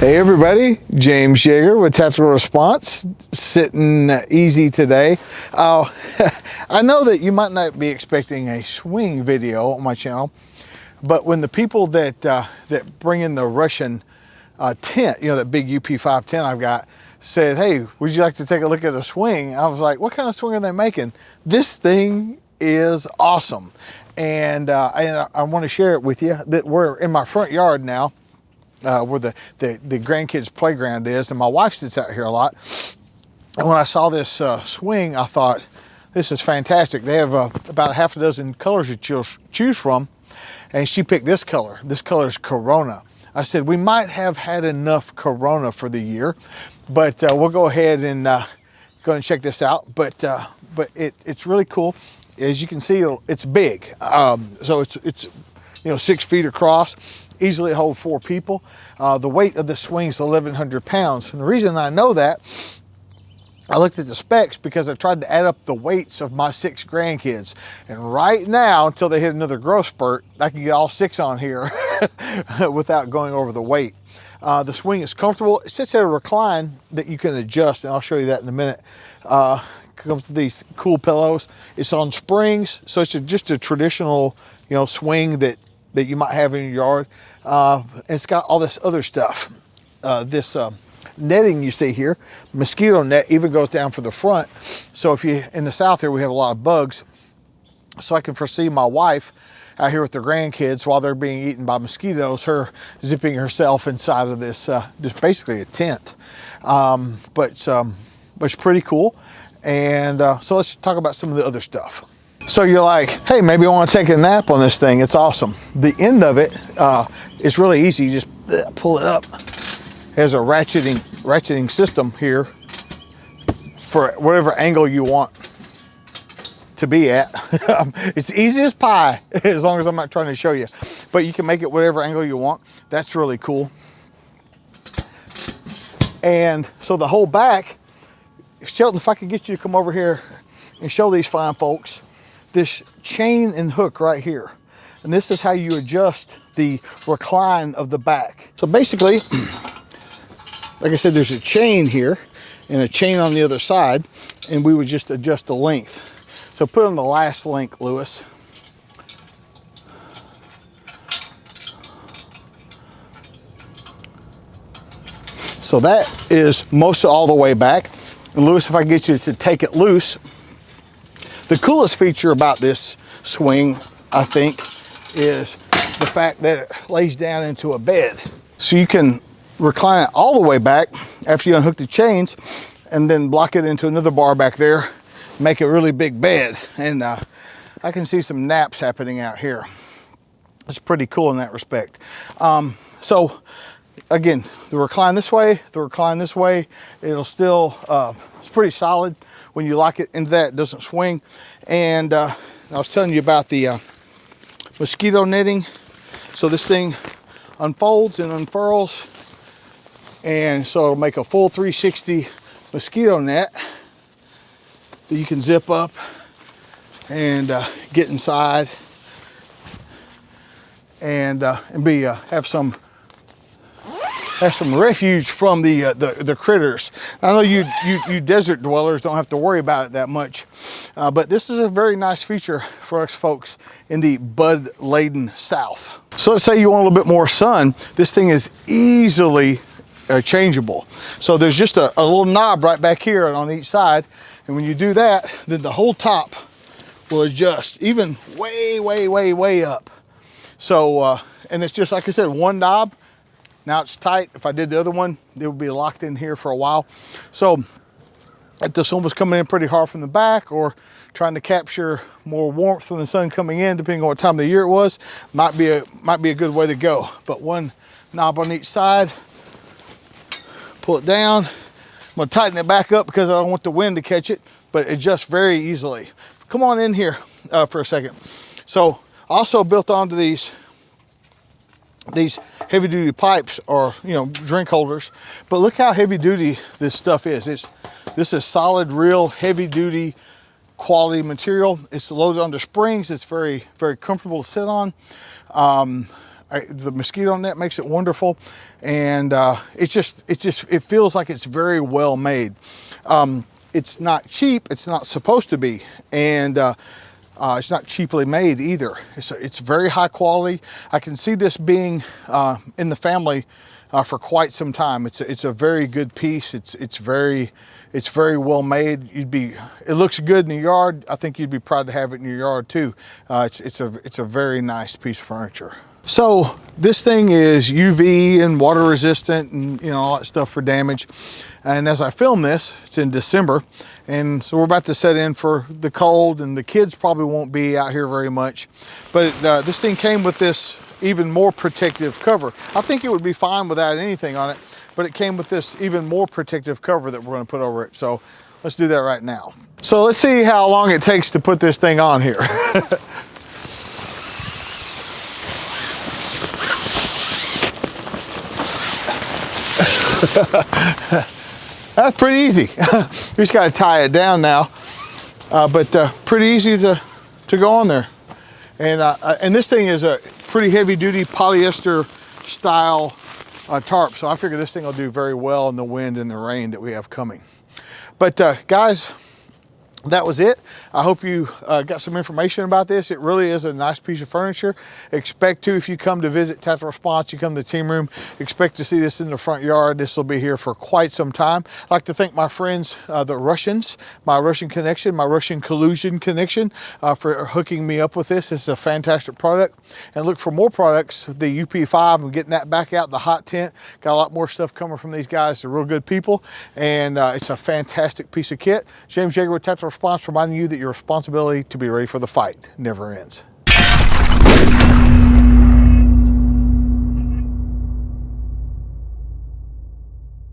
Hey everybody, James Yeager with Tactical Response, sitting easy today. I know that you might not be expecting a swing video on my channel, but when the people that bring in the Russian tent, you know, that big UP5 tent I've got, said, hey, would you like to take a look at a swing? I was like, what kind of swing are they making? This thing is awesome. And I want to share it with you. That we're in my front yard now, where the grandkids playground is, and my wife sits out here a lot. And when I saw this swing, I thought, this is fantastic. They have about a half a dozen colors to choose from, and she picked this color. This color is Corona. I said, we might have had enough Corona for the year, but we'll go ahead and go and check this out. But it's really cool. As you can see, it's big. So it's 6 feet across. Easily hold 4 people. The weight of the swing is 1,100 pounds. And the reason I know that, I looked at the specs because I tried to add up the weights of my 6 grandkids. And right now, until they hit another growth spurt, I can get all 6 on here without going over the weight. The swing is comfortable. It sits at a recline that you can adjust, and I'll show you that in a minute. Comes with these cool pillows. It's on springs, so it's just a traditional, swing that you might have in your yard. And it's got all this other stuff. This netting you see here, mosquito net, even goes down for the front. So if you, in the south here, we have a lot of bugs. So I can foresee my wife out here with their grandkids while they're being eaten by mosquitoes, her zipping herself inside of this, just basically a tent. But it's pretty cool. And so let's talk about some of the other stuff. So you're like, hey, maybe I want to take a nap on this thing. It's awesome. The end of it is really easy. You just pull it up. There's a ratcheting system here for whatever angle you want to be at. It's easy as pie, as long as I'm not trying to show you. But you can make it whatever angle you want. That's really cool. And so the whole back, Shelton, if I could get you to come over here and show these fine folks this chain and hook right here. And this is how you adjust the recline of the back. So basically, like I said, there's a chain here and a chain on the other side, and we would just adjust the length. So put on the last link, Lewis. So that is most all the way back. And Lewis, if I get you to take it loose, the coolest feature about this swing, I think, is the fact that it lays down into a bed. So you can recline it all the way back after you unhook the chains, and then block it into another bar back there, make a really big bed. And I can see some naps happening out here. It's pretty cool in that respect. So again, the recline this way, it'll still, it's pretty solid. When you lock it into that, it doesn't swing. And I was telling you about the mosquito netting. So this thing unfolds and unfurls. And so it'll make a full 360 mosquito net that you can zip up and get inside and have some refuge from the critters. I know you desert dwellers don't have to worry about it that much, but this is a very nice feature for us folks in the bud-laden south. So let's say you want a little bit more sun. This thing is easily changeable. So there's just a little knob right back here on each side, and when you do that, then the whole top will adjust, even way up. So and it's just like I said, one knob. Now it's tight. If I did the other one, it would be locked in here for a while. So if the sun was coming in pretty hard from the back, or trying to capture more warmth from the sun coming in, depending on what time of the year it was, might be a good way to go. But one knob on each side, pull it down. I'm gonna tighten it back up because I don't want the wind to catch it, but it adjusts very easily. Come on in here for a second. So also built onto these heavy duty pipes are, drink holders, but look how heavy duty this stuff is. This is solid, real heavy duty quality material. It's loaded onto springs. It's very, very comfortable to sit on. The mosquito net makes it wonderful, and it feels like it's very well made. It's not cheap. It's not supposed to be, and it's not cheaply made either. It's very high quality. I can see this being in the family for quite some time. It's a very good piece. It's very well made. It looks good in the yard. I think you'd be proud to have it in your yard too. It's a very nice piece of furniture. So this thing is UV and water resistant and all that stuff for damage. And as I film this, it's in December, and so we're about to set in for the cold, and the kids probably won't be out here very much. But this thing came with this even more protective cover. I think it would be fine without anything on it, but it came with this even more protective cover that we're going to put over it. So let's do that right now. So let's see how long it takes to put this thing on here. That's pretty easy. You just got to tie it down now, but pretty easy to go on there. And this thing is a pretty heavy duty polyester style tarp, so I figure this thing will do very well in the wind and the rain that we have coming. But guys, that was it. I hope you got some information about this. It really is a nice piece of furniture. Expect to, if you come to visit Tactical Response, you come to the team room, expect to see this in the front yard. This will be here for quite some time. I'd like to thank my friends, the Russians, my Russian connection, my Russian collusion connection, for hooking me up with this. It's a fantastic product. And look for more products, the UP5, I'm getting that back out, the hot tent. Got a lot more stuff coming from these guys. They're real good people, and it's a fantastic piece of kit. James Yeager with Tactical Response, reminding you that your responsibility to be ready for the fight never ends.